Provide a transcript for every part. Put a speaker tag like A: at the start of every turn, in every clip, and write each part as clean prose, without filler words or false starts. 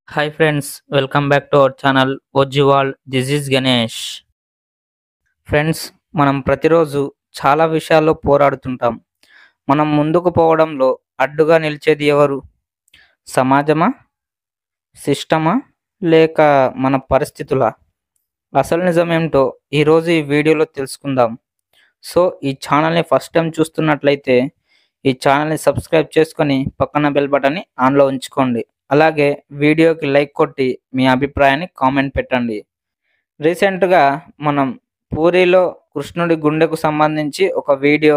A: Hi friends, welcome back to our channel Ojjival. This is Ganesh. Friends, మనం ప్రతిరోజు చాలా విషయాల్లో పోరాడుతుంటాం. మనం ముందుకు పోవడంలో అడ్డుగా నిలిచేది ఎవరు? సమాజమా, సిస్టమా, లేక మన పరిస్థితులా? అసలు నిజమేంటో ఈరోజు ఈ వీడియోలో తెలుసుకుందాం. సో ఈ ఛానల్ని ఫస్ట్ టైం చూస్తున్నట్లయితే ఈ ఛానల్ని సబ్స్క్రైబ్ చేసుకొని పక్కన బెల్ బటన్ని ఆన్లో ఉంచుకోండి. అలాగే వీడియోకి లైక్ కొట్టి మీ అభిప్రాయాన్ని కామెంట్ పెట్టండి. రీసెంట్గా మనం పూరిలో కృష్ణుడి గుండెకు సంబంధించి ఒక వీడియో,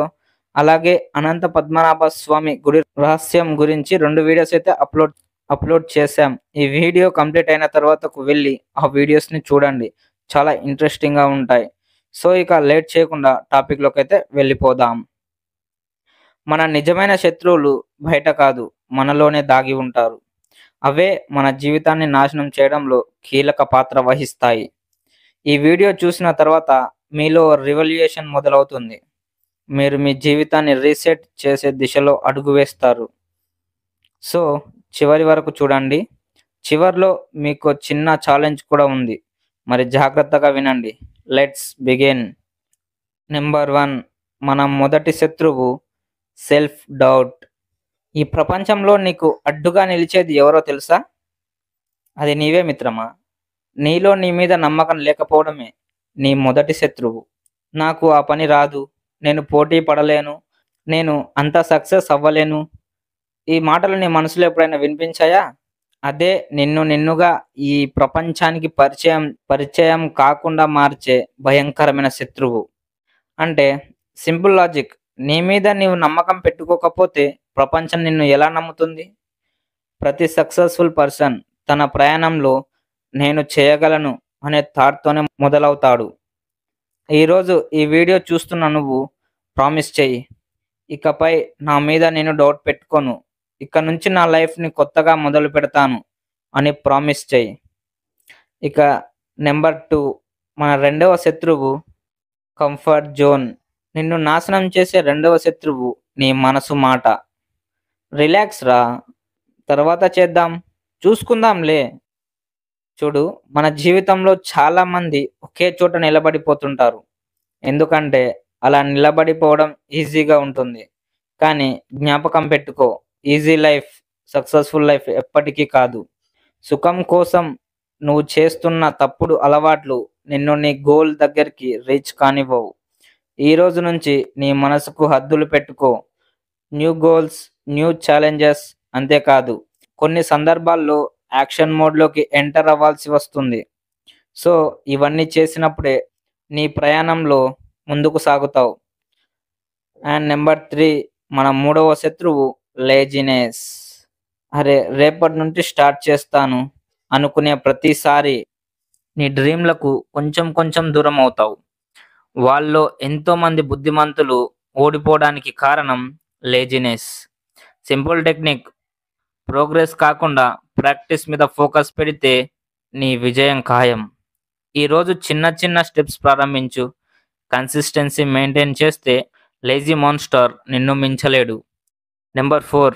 A: అలాగే అనంత పద్మనాభ స్వామి గుడి రహస్యం గురించి 2 వీడియోస్ అయితే అప్లోడ్ చేశాం. ఈ వీడియో కంప్లీట్ అయిన తర్వాతకు వెళ్ళి ఆ వీడియోస్ని చూడండి, చాలా ఇంట్రెస్టింగ్గా ఉంటాయి. సో ఇక లేట్ చేయకుండా టాపిక్లోకి అయితే వెళ్ళిపోదాం. మన నిజమైన శత్రువులు బయట కాదు, మనలోనే దాగి ఉంటారు. అవే మన జీవితాన్ని నాశనం చేయడంలో కీలక పాత్ర వహిస్తాయి. ఈ వీడియో చూసిన తర్వాత మీలో రివల్యూషన్ మొదలవుతుంది. మీరు మీ జీవితాన్ని రీసెట్ చేసే దిశలో అడుగు వేస్తారు. సో చివరి వరకు చూడండి. చివర్లో మీకు చిన్న ఛాలెంజ్ కూడా ఉంది, మరి జాగ్రత్తగా వినండి. Let's begin. నెంబర్ 1, మన మొదటి శత్రువు సెల్ఫ్ డౌట్. ఈ ప్రపంచంలో నీకు అడ్డుగా నిలిచేది ఎవరో తెలుసా? అది నీవే మిత్రమా. నీలో నీ మీద నమ్మకం లేకపోవడమే నీ మొదటి శత్రువు. నాకు ఆ పని రాదు, నేను పోటీ పడలేను, నేను అంత సక్సెస్ అవ్వలేను, ఈ మాటలు నీ మనసులో ఎప్పుడైనా వినిపించాయా? అదే నిన్నుగా ఈ ప్రపంచానికి పరిచయం కాకుండా మార్చే భయంకరమైన శత్రువు. అంటే సింపుల్ లాజిక్, నీ మీద నీవు నమ్మకం పెట్టుకోకపోతే ప్రపంచం నిన్ను ఎలా నమ్ముతుంది? ప్రతి సక్సెస్ఫుల్ పర్సన్ తన ప్రయాణంలో నేను చేయగలను అనే థాట్తోనే మొదలవుతాడు. ఈరోజు ఈ వీడియో చూస్తున్న నువ్వు ప్రామిస్ చెయ్యి, ఇకపై నా మీద నేను డౌట్ పెట్టుకోను, ఇక నుంచి నా లైఫ్ని కొత్తగా మొదలు పెడతాను అని ప్రామిస్ చెయ్యి. ఇక నెంబర్ 2, మన రెండవ శత్రువు కంఫర్ట్ జోన్. నిన్ను నాశనం చేసే రెండవ శత్రువు నీ మనసు మాట. రిలాక్స్ రా, తర్వాత చేద్దాం, చూసుకుందాంలే. చూడు, మన జీవితంలో చాలా మంది ఒకే చోట నిలబడిపోతుంటారు. ఎందుకంటే అలా నిలబడిపోవడం ఈజీగా ఉంటుంది. కానీ జ్ఞాపకం పెట్టుకో, ఈజీ లైఫ్, సక్సెస్ఫుల్ లైఫ్ ఎప్పటికీ కాదు. సుఖం కోసం నువ్వు చేస్తున్న తప్పుడు అలవాట్లు నిన్ను నీ గోల్ దగ్గరికి రీచ్ కానివ్వవు. ఈ రోజు నుంచి నీ మనసుకు హద్దులు పెట్టుకో. New goals, new challenges. అంతేకాదు, కొన్ని సందర్భాల్లో యాక్షన్ మోడ్లోకి ఎంటర్ అవ్వాల్సి వస్తుంది. సో ఇవన్నీ చేసినప్పుడే నీ ప్రయాణంలో ముందుకు సాగుతావు. అండ్ నెంబర్ 3, మన మూడవ శత్రువు లేజినెస్. అరే రేపటి నుండి స్టార్ట్ చేస్తాను అనుకునే ప్రతిసారి నీ డ్రీమ్లకు కొంచెం కొంచెం దూరం అవుతావు. వాళ్ళలో ఎంతోమంది బుద్ధిమంతులు ఓడిపోవడానికి కారణం లేజినెస్. సింపుల్ టెక్నిక్, ప్రోగ్రెస్ కాకుండా ప్రాక్టీస్ మీద ఫోకస్ పెడితే నీ విజయం ఖాయం. ఈరోజు చిన్న చిన్న స్టెప్స్ ప్రారంభించు. కన్సిస్టెన్సీ మెయింటైన్ చేస్తే లేజీ మాన్స్టర్ నిన్ను మించలేడు. నెంబర్ 4,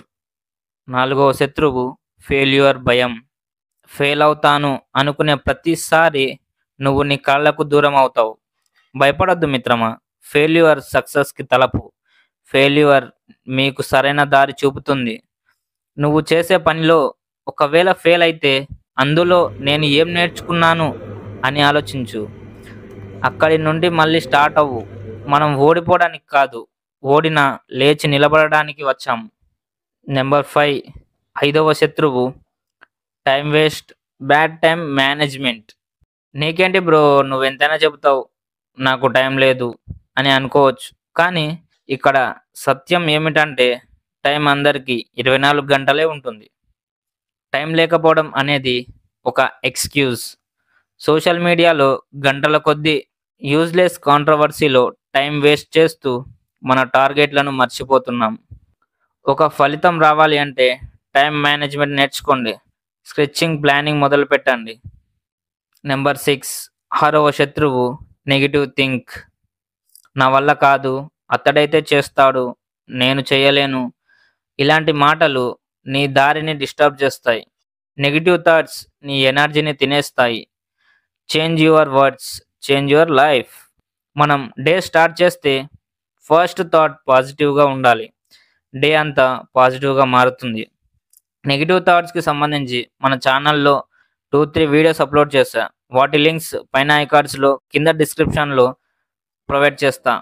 A: నాలుగవ శత్రువు ఫెయిల్యూర్ భయం. ఫెయిల్ అవుతాను అనుకునే ప్రతిసారి నువ్వు నీ కళ్ళకు దూరం అవుతావు. భయపడొద్దు మిత్రమా, ఫెయిల్యూర్ సక్సెస్కి తలుపు. ఫెయిల్యూర్ మీకు సరైన దారి చూపుతుంది. నువ్వు చేసే పనిలో ఒకవేళ ఫెయిల్ అయితే అందులో నేను ఏం నేర్చుకున్నాను అని ఆలోచించు. అక్కడి నుండి మళ్ళీ స్టార్ట్ అవ్వు. మనం ఓడిపోవడానికి కాదు, ఓడినా లేచి నిలబడడానికి వచ్చాం. నెంబర్ 5, ఐదవ శత్రువు time waste, bad time management. నీకేంటి బ్రో, నువ్వెంతైనా చెబుతావు నాకు టైం లేదు అని అనుకోవచ్చు. కానీ ఇక్కడ సత్యం ఏమిటంటే టైం అందరికీ 24 గంటలే ఉంటుంది. టైం లేకపోవడం అనేది ఒక ఎక్స్క్యూజ్. సోషల్ మీడియాలో గంటల కొద్దీ యూజ్లెస్ కాంట్రవర్సీలో టైం వేస్ట్ చేస్తూ మన టార్గెట్లను మర్చిపోతున్నాం. ఒక ఫలితం రావాలి అంటే టైం మేనేజ్మెంట్ నేర్చుకోండి. స్కెచింగ్, ప్లానింగ్ మొదలు పెట్టండి. నెంబర్ 6, ఆరవ శత్రువు నెగిటివ్ థింక్. నా వల్ల కాదు, అతడైతే చేస్తాడు, నేను చేయలేను, ఇలాంటి మాటలు నీ దారిని డిస్టర్బ్ చేస్తాయి. నెగటివ్ థాట్స్ నీ ఎనర్జీని తినేస్తాయి. Change your words, change your life. మనం డే స్టార్ట్ చేస్తే ఫస్ట్ థాట్ పాజిటివ్గా ఉండాలి. డే అంతా పాజిటివ్గా మారుతుంది. నెగిటివ్ థాట్స్కి సంబంధించి మన ఛానల్లో 2-3 వీడియోస్ అప్లోడ్ చేశా. వాటి లింక్స్ పైన ఐకార్డ్స్లో కింద డిస్క్రిప్షన్లో ప్రొవైడ్ చేస్తా.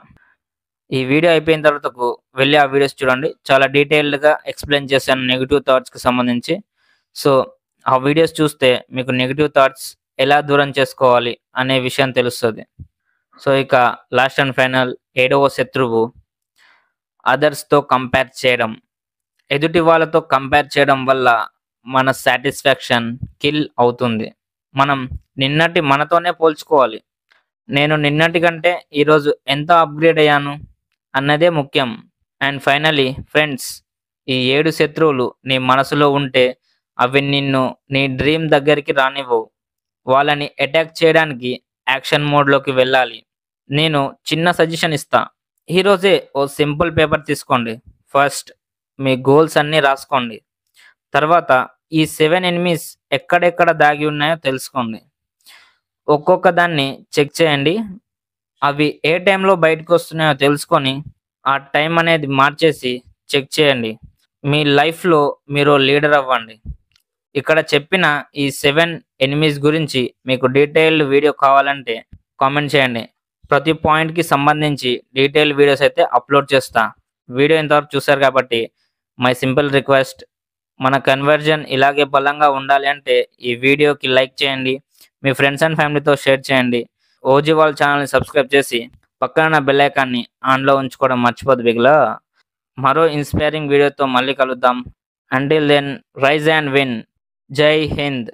A: ఈ వీడియో అయిపోయిన తర్వాతకు వెళ్ళి ఆ వీడియోస్ చూడండి. చాలా డీటెయిల్డ్గా ఎక్స్ప్లెయిన్ చేశాను నెగిటివ్ థాట్స్కి సంబంధించి. సో ఆ వీడియోస్ చూస్తే మీకు నెగిటివ్ థాట్స్ ఎలా దూరం చేసుకోవాలి అనే విషయం తెలుస్తుంది. సో ఇక లాస్ట్ అండ్ ఫైనల్ 7వ శత్రువు అదర్స్తో కంపేర్ చేయడం. ఎదుటి వాళ్ళతో కంపేర్ చేయడం వల్ల మన సాటిస్ఫాక్షన్ కిల్ అవుతుంది. మనం నిన్నటి మనతోనే పోల్చుకోవాలి. నేను నిన్నటి కంటే ఈరోజు ఎంత అప్గ్రేడ్ అయ్యాను అన్నదే ముఖ్యం. అండ్ ఫైనలీ ఫ్రెండ్స్, ఈ 7 శత్రువులు నీ మనసులో ఉంటే అవి నిన్ను నీ డ్రీమ్ దగ్గరికి రానివ్వవు. వాళ్ళని అటాక్ చేయడానికి యాక్షన్ మోడ్లోకి వెళ్ళాలి. నేను చిన్న సజెషన్ ఇస్తా. ఈరోజే ఓ సింపుల్ పేపర్ తీసుకోండి. ఫస్ట్ మీ గోల్స్ అన్నీ రాసుకోండి. తర్వాత ఈ 7 ఎనిమీస్ ఎక్కడెక్కడ దాగి ఉన్నాయో తెలుసుకోండి. ఒక్కొక్క దాన్ని చెక్ చేయండి. అవి ఏ టైంలో బయటకు వస్తున్నాయో తెలుసుకొని ఆ టైం అనేది మార్చేసి చెక్ చేయండి. మీ లైఫ్లో మీరు లీడర్ అవ్వండి. ఇక్కడ చెప్పిన ఈ 7 ఎనిమీస్ గురించి మీకు డీటెయిల్డ్ వీడియో కావాలంటే కామెంట్ చేయండి. ప్రతి పాయింట్కి సంబంధించి డీటెయిల్డ్ వీడియోస్ అయితే అప్లోడ్ చేస్తా. వీడియో ఇంతవరకు చూశారు కాబట్టి మై సింపుల్ రిక్వెస్ట్, మన కన్వర్జన్ ఇలాగే బలంగా ఉండాలి అంటే ఈ వీడియోకి లైక్ చేయండి. మీ ఫ్రెండ్స్ అండ్ ఫ్యామిలీతో షేర్ చేయండి. ఓజీ వాళ్ళ ఛానల్ని సబ్స్క్రైబ్ చేసి పక్కన బెల్ ఐకాన్ని ఆన్లో ఉంచుకోవడం మర్చిపోద్దు బిగ్లా. మరో ఇన్స్పైరింగ్ వీడియోతో మళ్ళీ కలుద్దాం. Until then rise and win. Jai Hind.